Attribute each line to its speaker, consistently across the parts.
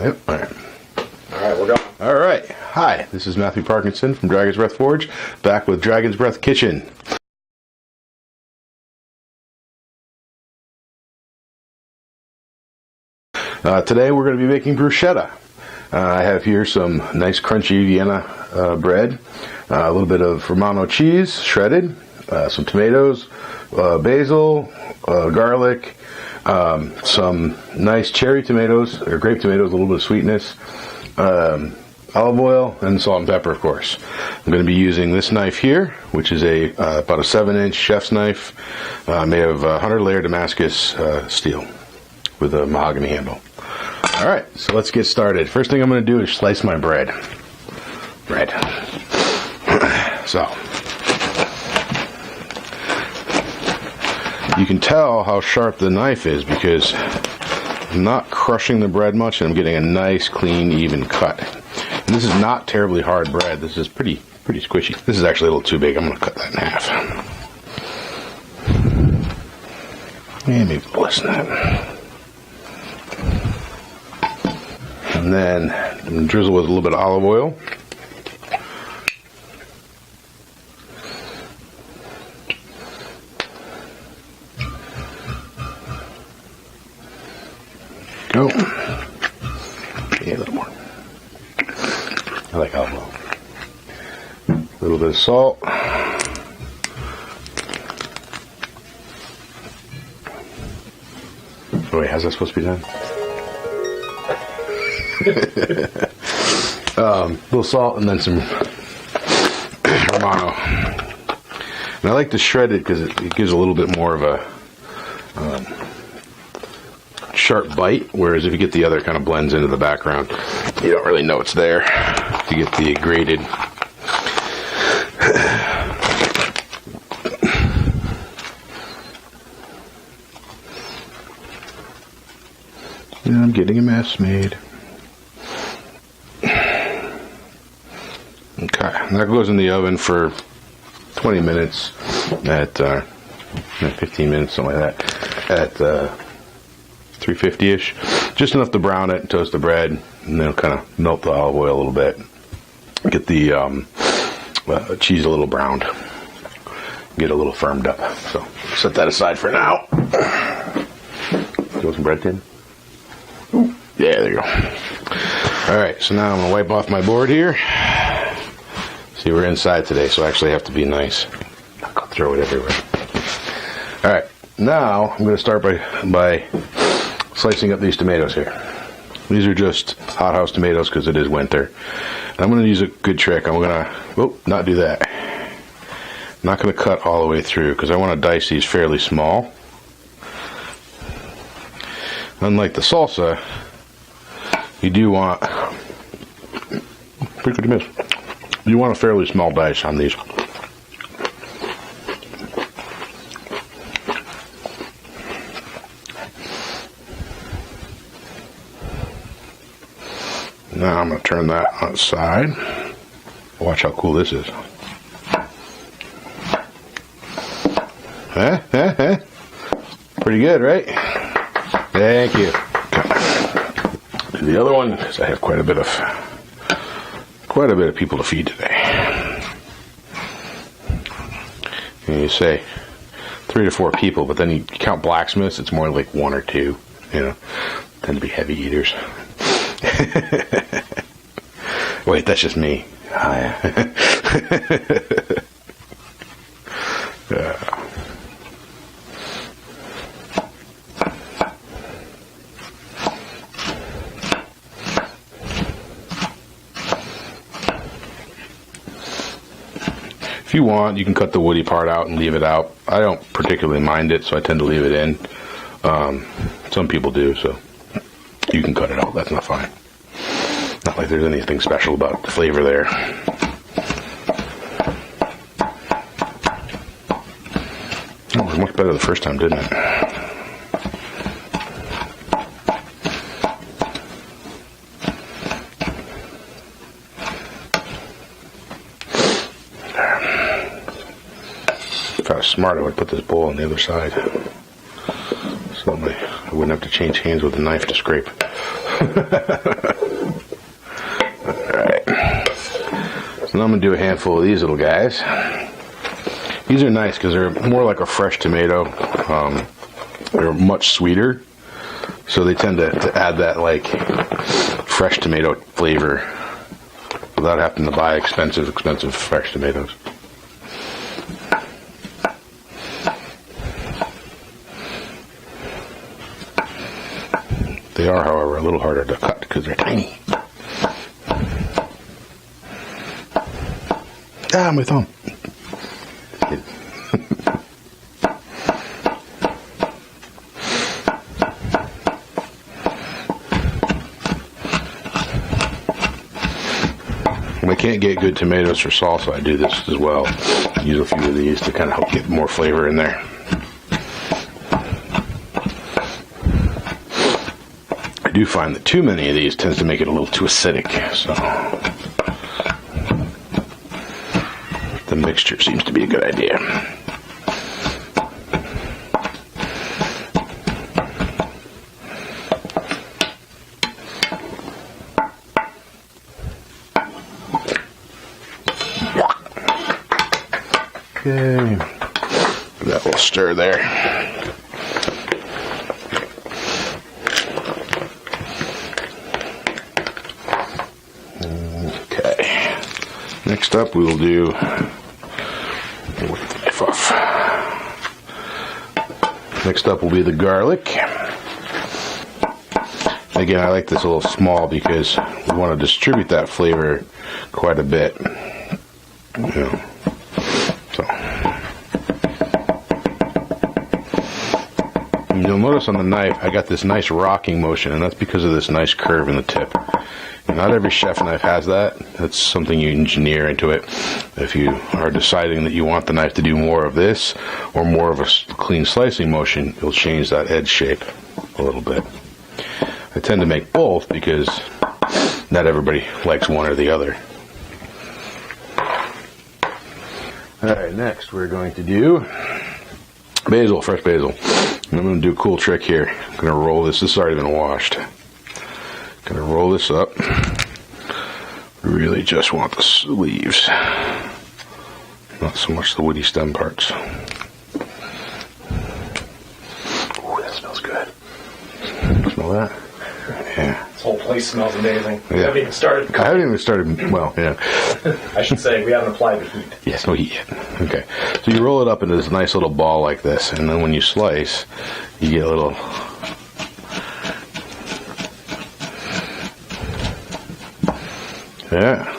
Speaker 1: Yep. All right.
Speaker 2: All right, we're going.
Speaker 1: All right. Hi, this is Matthew Parkinson from Dragon's Breath Forge, back with Dragon's Breath Kitchen. Today we're going to be making bruschetta. I have here some nice crunchy Vienna bread, a little bit of Romano cheese, shredded, some tomatoes, basil, garlic, some nice cherry tomatoes, or grape tomatoes, a little bit of sweetness, olive oil, and salt and pepper, of course. I'm going to be using this knife here, which is about a 7-inch chef's knife made of 100-layer Damascus steel with a mahogany handle. All right, so let's get started. First thing I'm going to do is slice my bread. So, you can tell how sharp the knife is because I'm not crushing the bread much and I'm getting a nice, clean, even cut. And this is not terribly hard bread. This is pretty squishy. This is actually a little too big. I'm going to cut that in half. And maybe less than that. And then I'm going to drizzle with a little bit of olive oil. Go. Yeah, a little more. I like olive oil. A little bit of salt. Oh wait, how's that supposed to be done? A little salt and then some Romano. And I like to shred it because it gives a little bit more of a sharp bite, whereas if you get the other, kind of blends into the background. You don't really know it's there if you get the grated. And I'm getting a mess made. Okay, and that goes in the oven for 20 minutes at 15 minutes, something like that, at 350-ish. Just enough to brown it, toast the bread, and then kind of melt the olive oil a little bit. Get the cheese a little browned. Get a little firmed up. So set that aside for now. You want some bread tin? Ooh. Yeah, there you go. Alright, so now I'm going to wipe off my board here. See, we're inside today, so I actually have to be nice. Not going to throw it everywhere. Alright, now I'm going to start by slicing up these tomatoes here. These are just hothouse tomatoes because it is winter. And I'm going to use a good trick. I'm going to, not do that. I'm not going to cut all the way through because I want to dice these fairly small. Unlike the salsa, you do want, pretty good to miss. You want a fairly small dice on these. Now I'm going to turn that outside. Watch how cool this is. Pretty good, right? Thank you. Okay. The other one, because I have quite a bit of people to feed today. And you say 3 to 4 people, but then you count blacksmiths, it's more like 1 or 2. You know, tend to be heavy eaters. Wait, that's just me. If you want, you can cut the woody part out and leave it out. I don't particularly mind it, so I tend to leave it in. Some people do, so you can cut it out. That's not fine. Not like there's anything special about the flavor there. Oh, it was much better the first time, didn't it? If I was smart, I would put this bowl on the other side. So I wouldn't have to change hands with a knife to scrape. Alright. So now I'm going to do a handful of these little guys. These are nice because they're more like a fresh tomato. They're much sweeter. So they tend to add that like fresh tomato flavor without having to buy expensive fresh tomatoes. They are, however, a little harder to cut because they're tiny. Ah, my thumb. When I can't get good tomatoes for salsa, I do this as well. Use a few of these to kind of help get more flavor in there. I do find that too many of these tends to make it a little too acidic, so the mixture seems to be a good idea. Okay, give that little stir there. Okay, next up we will do, with the knife off. Next up will be the garlic. Again, I like this a little small because we want to distribute that flavor quite a bit. You know. You'll notice on the knife I got this nice rocking motion, and that's because of this nice curve in the tip. And not every chef knife has that. That's something you engineer into it. If you are deciding that you want the knife to do more of this or more of a clean slicing motion, you'll change that edge shape a little bit. I tend to make both because not everybody likes one or the other. Alright, next we're going to do basil, fresh basil. And I'm going to do a cool trick here. I'm going to roll this. This has already been washed. I'm going to roll this up. Really just want the leaves, not so much the woody stem parts. Ooh, that smells good. Smell that? Yeah.
Speaker 2: This whole place smells amazing.
Speaker 1: Yeah.
Speaker 2: We haven't even started.
Speaker 1: I haven't even started. Well, yeah.
Speaker 2: I should say we haven't applied the heat.
Speaker 1: Yes, no heat yet. Okay. So you roll it up into this nice little ball like this, and then when you slice, you get a little. Yeah.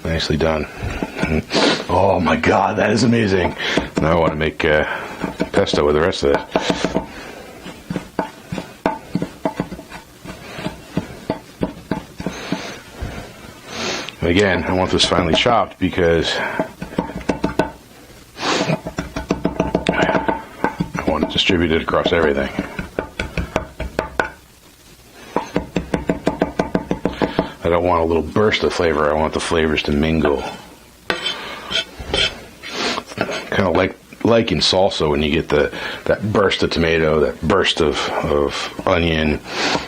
Speaker 1: Nicely done. Oh my God, that is amazing. Now I want to make pesto with the rest of this. Again, I want this finely chopped because I want it distributed across everything. I don't want a little burst of flavor. I want the flavors to mingle. Kind of like in salsa when you get that burst of tomato, that burst of onion.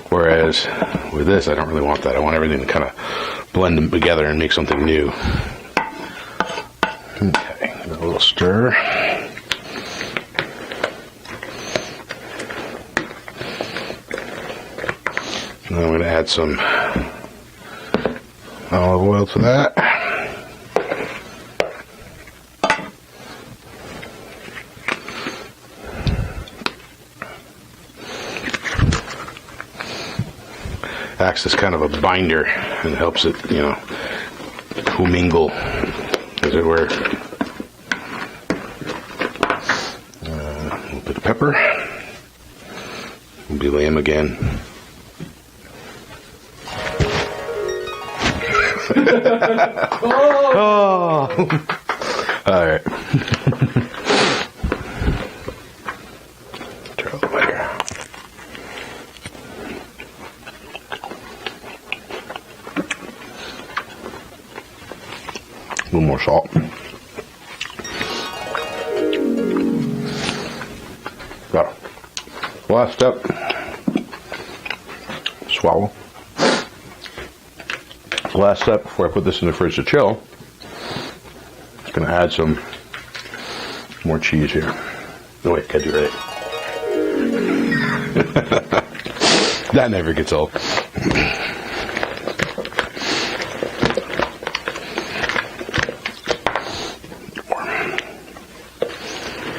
Speaker 1: Whereas with this, I don't really want that. I want everything to kind of blend them together and make something new. Okay, a little stir. And I'm going to add some olive oil to that. Acts as kind of a binder and helps it, commingle, as it were. A little bit of pepper. Be lamb again. Oh! All right. Turn it over here. A little more salt. Got it. Last step. swallow. Last step before I put this in the fridge to chill, I'm going to add some more cheese here. No, wait, gotta do it right. That never gets old.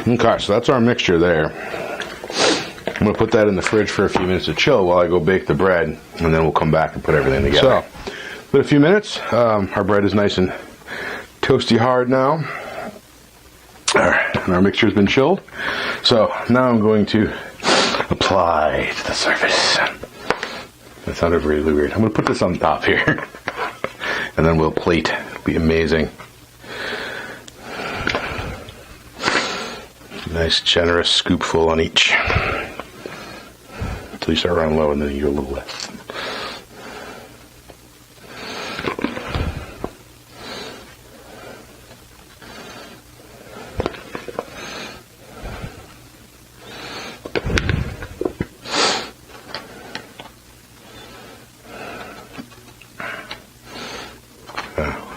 Speaker 1: Okay, so that's our mixture there. I'm going to put that in the fridge for a few minutes to chill while I go bake the bread, and then we'll come back and put everything together. So, in a few minutes, our bread is nice and toasty hard now. And our mixture's been chilled. So now I'm going to apply to the surface. That sounded really weird. I'm going to put this on top here. And then we'll plate. It'll be amazing. Nice generous scoopful on each. Until you start running low and then you go a little less.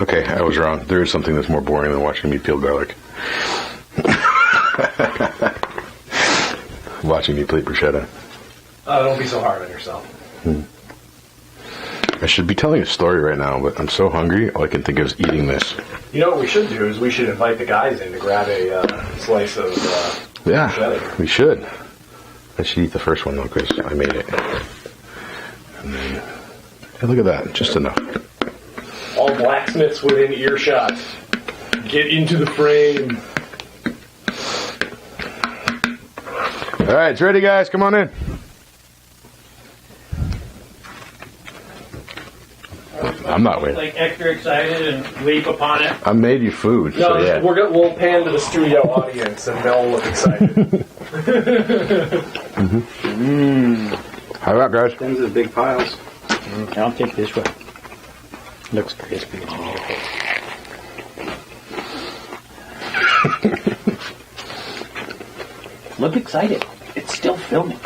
Speaker 1: Okay, I was wrong. There is something that's more boring than watching me peel garlic. Watching me plate bruschetta.
Speaker 2: Don't be so hard on yourself.
Speaker 1: I should be telling a story right now, but I'm so hungry, all I can think of is eating this.
Speaker 2: You know what we should do is we should invite the guys in to grab a slice of bruschetta.
Speaker 1: We should. I should eat the first one, though, because I made it. And then, hey, look at that. Just enough.
Speaker 2: All blacksmiths within earshot. Get into the frame.
Speaker 1: All right, it's ready, guys. Come on in. I'm not waiting.
Speaker 3: Like extra excited and leap upon it.
Speaker 1: I made you food.
Speaker 2: No,
Speaker 1: so yeah.
Speaker 2: we'll pan to the studio audience and they'll look excited.
Speaker 1: How about, guys?
Speaker 4: Things are big piles.
Speaker 3: I'll take this one. Looks crispy. Look excited. It's still filming.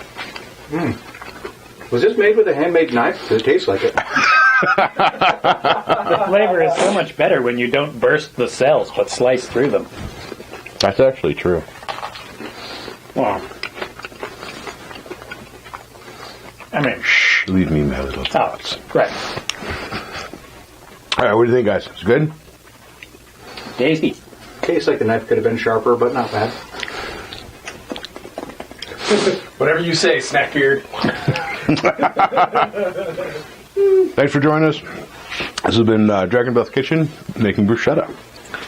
Speaker 4: Was this made with a handmade knife? It tastes like it.
Speaker 3: The flavor is so much better when you don't burst the cells but slice through them.
Speaker 1: That's actually true.
Speaker 3: Well, I mean,
Speaker 1: Shh, leave me my little
Speaker 3: oh,
Speaker 1: thoughts.
Speaker 3: right.
Speaker 1: All right, what do you think, guys? It's good?
Speaker 3: Tasty.
Speaker 4: Tastes like the knife could have been sharper, but not bad.
Speaker 2: Whatever you say, Snackbeard.
Speaker 1: Thanks for joining us. This has been Dragon Breath Kitchen making bruschetta.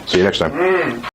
Speaker 1: See you next time.